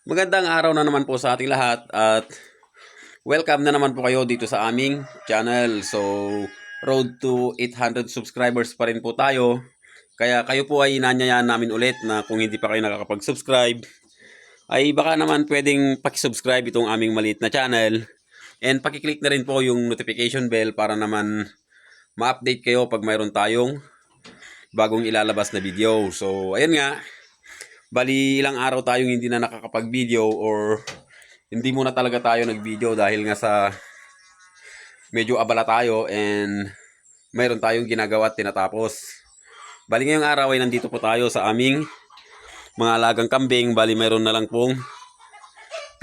Magandang araw na naman po sa ating lahat at welcome na naman po kayo dito sa aming channel. So, road to 800 subscribers pa rin po tayo. Kaya kayo po ay inanyayaan namin ulit na kung hindi pa kayo nakakapag-subscribe, ay baka naman pwedeng pakisubscribe itong aming maliit na channel. And pakiclick na rin po yung notification bell para naman ma-update kayo pag mayroon tayong bagong ilalabas na video. So, ayan nga. Bali, ilang araw tayong hindi na nakakapag-video or hindi muna talaga tayo nag-video dahil nga sa medyo abala tayo and mayroon tayong ginagawa at tinatapos. Bali, ngayong araw ay nandito po tayo sa aming mga alagang kambing. Bali, mayroon na lang pong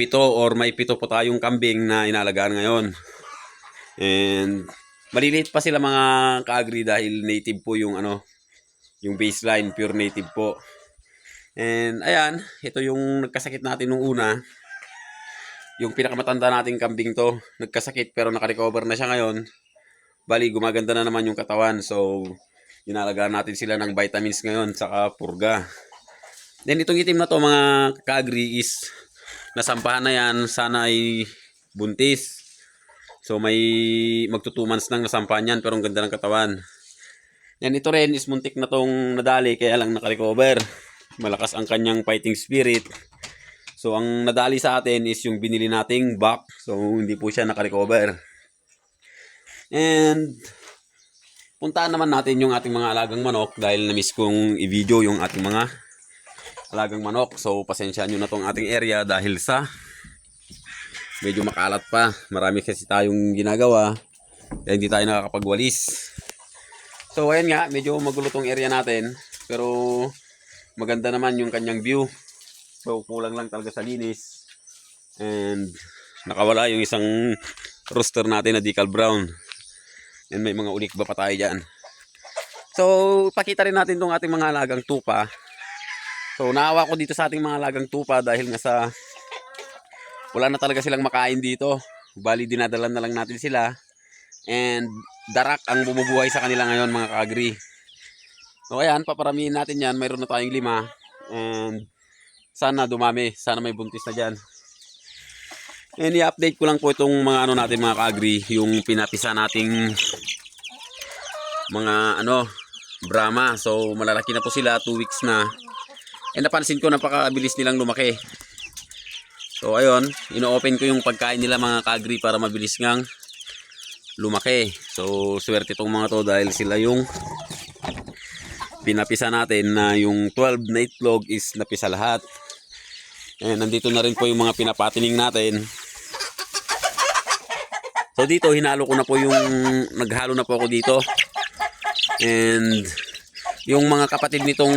7 or may 7 po tayong kambing na inalagaan ngayon. And maliliit pa sila mga ka-agri dahil native po yung yung baseline, pure native po. And ayan, ito yung nagkasakit natin nung una. Yung pinakamatanda nating kambing to, nagkasakit pero nakarecover na siya ngayon. Bali, gumaganda na naman yung katawan. So, inalagaan natin sila ng vitamins ngayon, saka purga. Then itong itim na to mga ka-agri is nasampahan na yan. Sana ay buntis. So, may magto 2 months nang nasampahan yan pero ang ganda ng katawan. Yan, ito rin is muntik na tong nadali kaya lang nakarecover. Malakas ang kanyang fighting spirit. So, ang nadali sa atin is yung binili nating buck. So, hindi po siya nakarecover. And, puntaan naman natin yung ating mga alagang manok dahil na-miss kong i-video yung ating mga alagang manok. So, pasensya nyo na tong ating area dahil sa medyo makalat pa. Marami kasi tayong ginagawa. Kaya hindi tayo nakakapagwalis. So, ayan nga. Medyo magulo tong area natin. Pero maganda naman yung kanyang view. So, kulang lang talaga sa linis. And nakawala yung isang rooster natin na decal brown. And may mga ulik ba pa tayo dyan. So, pakita rin natin tong ating mga alagang tupa. So, naawa ko dito sa ating mga alagang tupa dahil nga sa wala na talaga silang makain dito. Bali, dinadalan na lang natin sila. And darak ang bumubuhay sa kanila ngayon mga ka-agri. So ayan, paparamihin natin yan. Mayroon na tayong 5. And sana dumami. Sana may buntis na dyan. And i-update ko lang po itong mga natin mga ka-agri. Yung pinapisa nating mga Brahma. So malalaki na po sila. 2 weeks na. And napansin ko napakabilis nilang lumaki. So ayun, ino-open ko yung pagkain nila mga ka-agri para mabilis ngang lumaki. So swerte itong mga to dahil sila yung pinapisa natin na yung 12 na itlog is napisa lahat. And nandito na rin po yung mga pinapatining natin. So dito hinalo ko na po yung naghalo na po ako dito. And yung mga kapatid nitong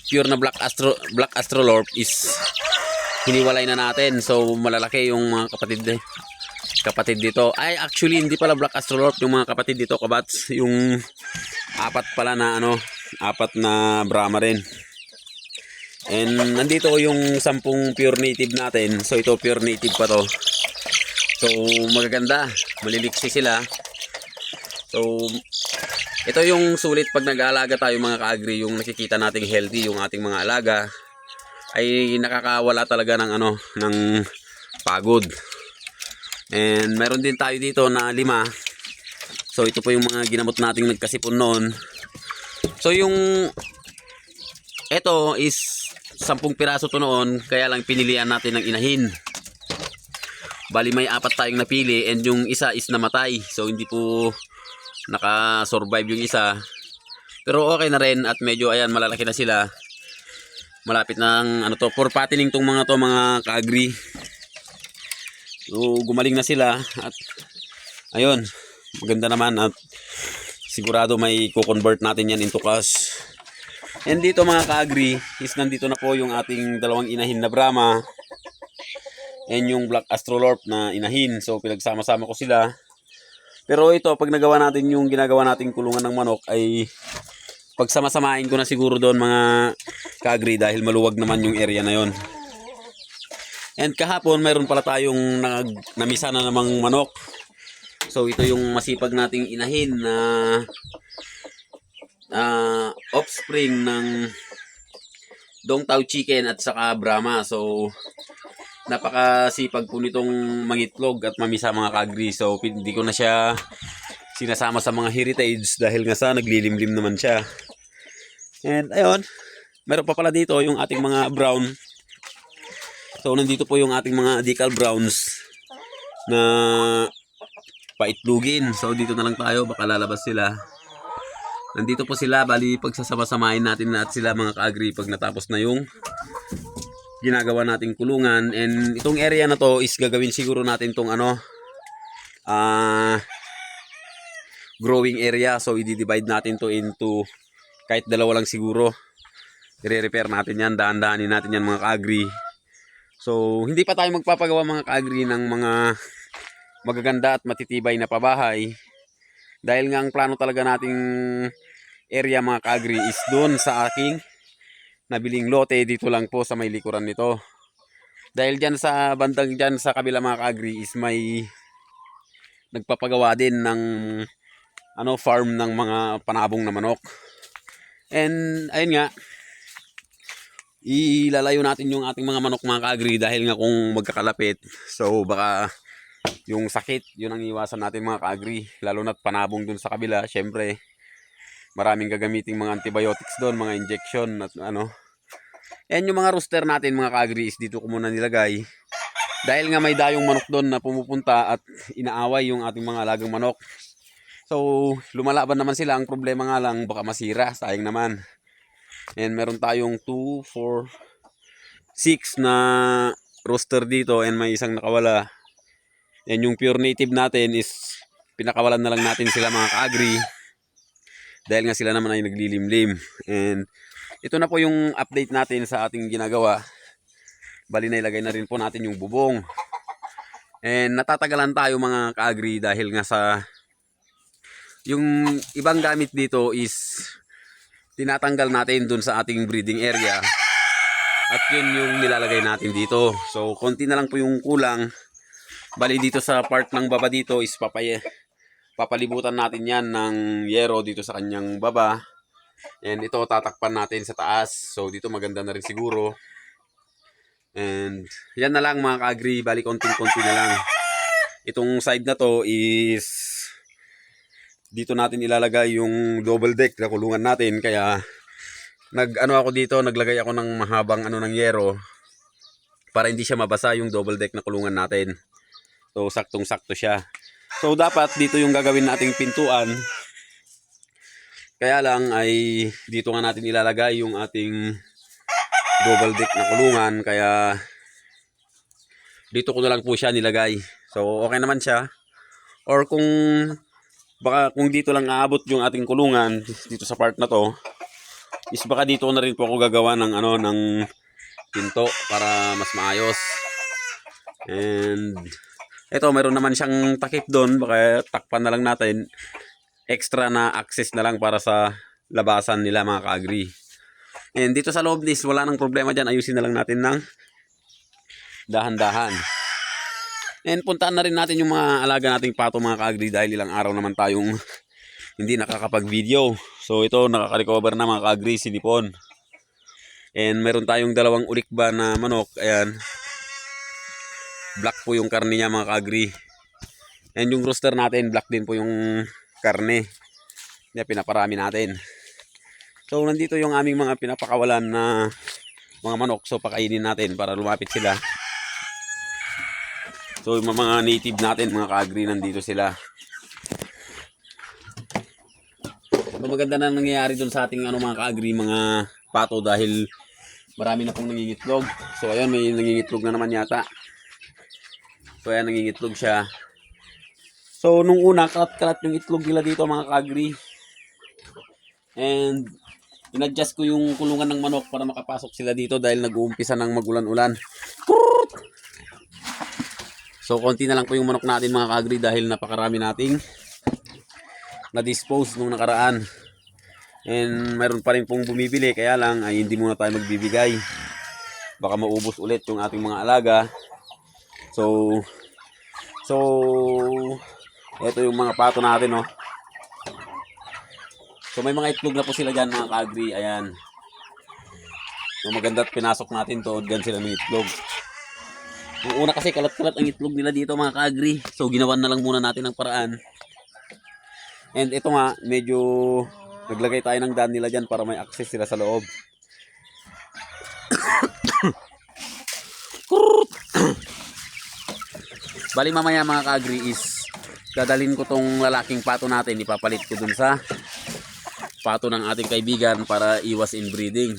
pure na Black Astrolorp is hiniwalay na natin. So malalaki yung mga kapatid dito. Ay actually hindi pala Black Astrolorp yung mga kapatid dito, kabats. Yung 4 pala na 4 na Brahma rin. And nandito yung 10 pure native natin. So ito pure native pa to. So magaganda, maliliksi sila. So ito yung sulit pag nag-aalaga tayo mga ka-agri, yung nakikita nating healthy yung ating mga alaga ay nakakawala talaga ng ng pagod. And meron din tayo dito na 5. So ito po yung mga ginamot nating nagkasipon noon. So yung ito is 10 piraso to noon, kaya lang pinilian natin ng inahin. Bali may 4 tayong napili and yung isa is namatay. So hindi po naka-survive yung isa. Pero okay na rin at medyo ayan malalaki na sila. Malapit ng for patining tong mga ka-agri. So gumaling na sila at ayun, maganda naman at sigurado may ko-convert natin yan into cash. And dito mga ka-agri is nandito na po yung ating 2 inahin na Brahma and yung Black Astrolorp na inahin. So pinagsama-sama ko sila. Pero ito pag nagawa natin yung ginagawa nating kulungan ng manok ay pagsama-samain ko na siguro doon mga ka-agri dahil maluwag naman yung area na yon. And kahapon mayroon pala tayong namisa na namang manok. So ito yung masipag nating inahin na offspring ng Dong Tao Chicken at saka Brahma. So, napakasipag po nitong mangitlog at mamisa mga ka-agri. So, hindi ko na siya sinasama sa mga heritage dahil nga sa naglilimlim naman siya. And ayun, meron pa pala dito yung ating mga brown. So, nandito po yung ating mga decal browns na paitlugin. So, dito na lang tayo, baka lalabas sila. Nandito po sila, bali pagsasama-samahin natin na at sila mga ka-agri pag natapos na yung ginagawa nating kulungan. And itong area na to is gagawin siguro natin tong growing area. So i-divide natin to into kahit dalawa lang siguro. I-repair natin yan, daan-daanin natin yan mga ka-agri. So hindi pa tayo magpapagawa mga ka-agri ng mga magaganda at matitibay na pabahay. Dahil nga ang plano talaga nating area mga ka-agri is doon sa aking nabiling lote dito lang po sa may likuran nito. Dahil dyan sa bandang dyan sa kabila mga ka-agri is may nagpapagawa din ng farm ng mga panabong na manok. And ayun nga, ilalayo natin yung ating mga manok mga ka-agri dahil nga kung magkakalapit, so baka yung sakit, yun ang iwasan natin mga ka-agri. Lalo na't panabong dun sa kabila, syempre maraming gagamiting mga antibiotics doon, mga injection at And yung mga rooster natin mga ka-agri is dito ko muna nilagay. Dahil nga may dayong manok doon na pumupunta at inaaway yung ating mga alagang manok. So lumalaban naman sila, ang problema nga lang baka masira, sayang naman. And meron tayong 2, 4, 6 na rooster dito and may isang nakawala. And yung pure native natin is pinakawalan na lang natin sila mga ka-agri. Dahil nga sila naman ay naglilimlim. And ito na po yung update natin sa ating ginagawa. Bali na ilagay na rin po natin yung bubong. And natatagalan tayo mga ka-agri dahil nga sa yung ibang gamit dito is tinatanggal natin dun sa ating breeding area. At yun yung nilalagay natin dito. So konti na lang po yung kulang. Bali dito sa part ng baba dito is papalibutan natin yan ng yero dito sa kanyang baba. And ito tatakpan natin sa taas. So dito maganda na rin siguro. And yan na lang mga ka-agri. Bali konting-konti na lang. Itong side na to is dito natin ilalagay yung double deck na kulungan natin. Kaya naglagay ako ng mahabang ng yero para hindi siya mabasa yung double deck na kulungan natin. So saktong-sakto siya. So dapat dito yung gagawin nating pintuan. Kaya lang ay dito nga natin ilalagay yung ating double deck na kulungan. Kaya dito ko na lang po siya nilagay. So okay naman siya. Or kung dito lang aabot yung ating kulungan dito sa part na to, is baka dito na rin po ako gagawa ng ng pinto para mas maayos. And ito, meron naman siyang takip doon. Baka takpan na lang natin. Extra na access na lang para sa labasan nila mga ka-agri. And dito sa loob nis, wala nang problema dyan. Ayusin na lang natin ng dahan-dahan. And puntaan na rin natin yung mga alaga nating pato mga ka-agri dahil ilang araw naman tayong hindi nakakapag-video. So ito, nakaka-recover na mga ka-agri, sinipon. And meron tayong dalawang ulikba na manok. Ayan. Black po yung karne niya mga ka-agri. And yung rooster natin, black din po yung karne. Kaya pinaparami natin. So nandito yung aming mga pinapakawalan na mga manok. So pakainin natin para lumapit sila. So yung mga native natin mga ka-agri, nandito sila. So maganda na nangyayari dun sa ating mga ka-agri, mga pato dahil marami na pong nangingitlog. So ayun, may nangingitlog na naman yata. So ayan, nangingitlog siya. So nung una, kalat-kalat yung itlog nila dito mga ka-agri. And in-adjust ko yung kulungan ng manok para makapasok sila dito dahil nag-uumpisa ng magulan-ulan. So konti na lang po yung manok natin mga ka-agri dahil napakarami nating na-dispose nung nakaraan. And mayroon pa rin pong bumibili, kaya lang ay hindi muna tayo magbibigay. Baka maubos ulit yung ating mga alaga. So ito yung mga pato natin, no. So may mga itlog na po sila dyan mga ka-agri. Ayan. So maganda at pinasok natin to, dyan sila ng itlog. Yung una kasi kalat-kalat ang itlog nila dito mga ka-agri. So ginawan na lang muna natin ang paraan. And ito nga, medyo naglagay tayo ng dam nila dyan para may access sila sa loob. Bali mamaya mga ka-agri is dadalhin ko tong lalaking pato natin, ipapalit ko dun sa pato ng ating kaibigan para iwas inbreeding.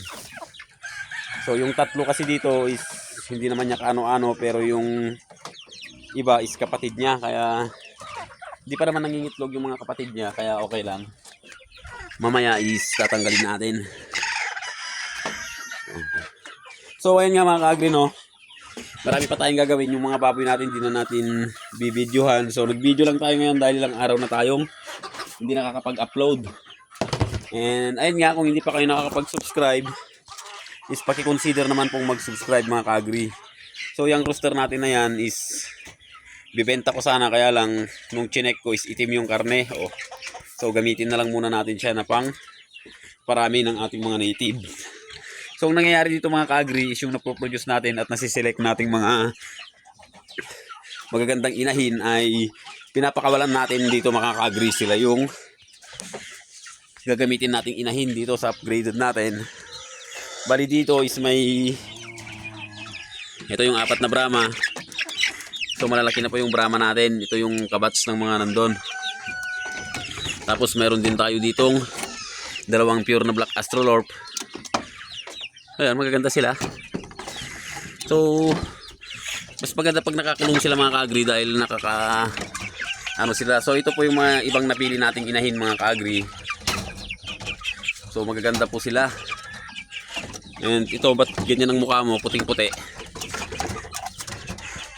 So yung tatlo kasi dito is hindi naman niya kaano-ano, pero yung iba is kapatid niya, kaya hindi pa naman nangingitlog yung mga kapatid niya, kaya okay lang. Mamaya is tatanggalin natin. So ayun nga mga ka-agri, no, marami pa tayong gagawin. Yung mga baboy natin hindi na natin bibidyohan. So nag-video lang tayo ngayon dahil ilang araw na tayong hindi nakakapag-upload. And ayun nga, kung hindi pa kayo nakakapag-subscribe is paki-consider naman pong mag-subscribe mga ka-agri. So yung rooster natin na yan is bibenta ko sana, kaya lang nung chinek ko is itim yung karne. So gamitin na lang muna natin siya na pang parami ng ating mga native. So ang nangyayari dito mga ka-agri is yung napoproduce natin at nasiselect nating mga magagandang inahin ay pinapakawalan natin dito mga ka-agri. Sila yung gagamitin nating inahin dito sa upgraded natin. Bali dito is may ito yung 4 na Brahma. So malalaki na po yung Brahma natin. Ito yung kabats ng mga nandun. Tapos meron din tayo ditong 2 pure na Black Astrolorp. Ayan, magaganda sila. So mas maganda pag nakakulong sila mga ka-agri dahil ano sila. So ito po yung mga ibang napili nating inahin mga ka-agri. So magaganda po sila. And ito, ba't ganyan ang mukha mo, puting-puti?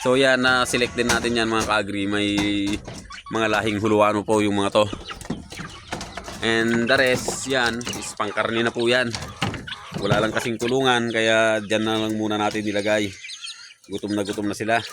So yan, na-select din natin yan mga ka-agri. May mga lahing Huluano po yung mga to. And the rest, yan, is pangkarne na po yan. Wala lang kasing kulungan, kaya dyan na lang muna natin nilagay. Gutom na sila.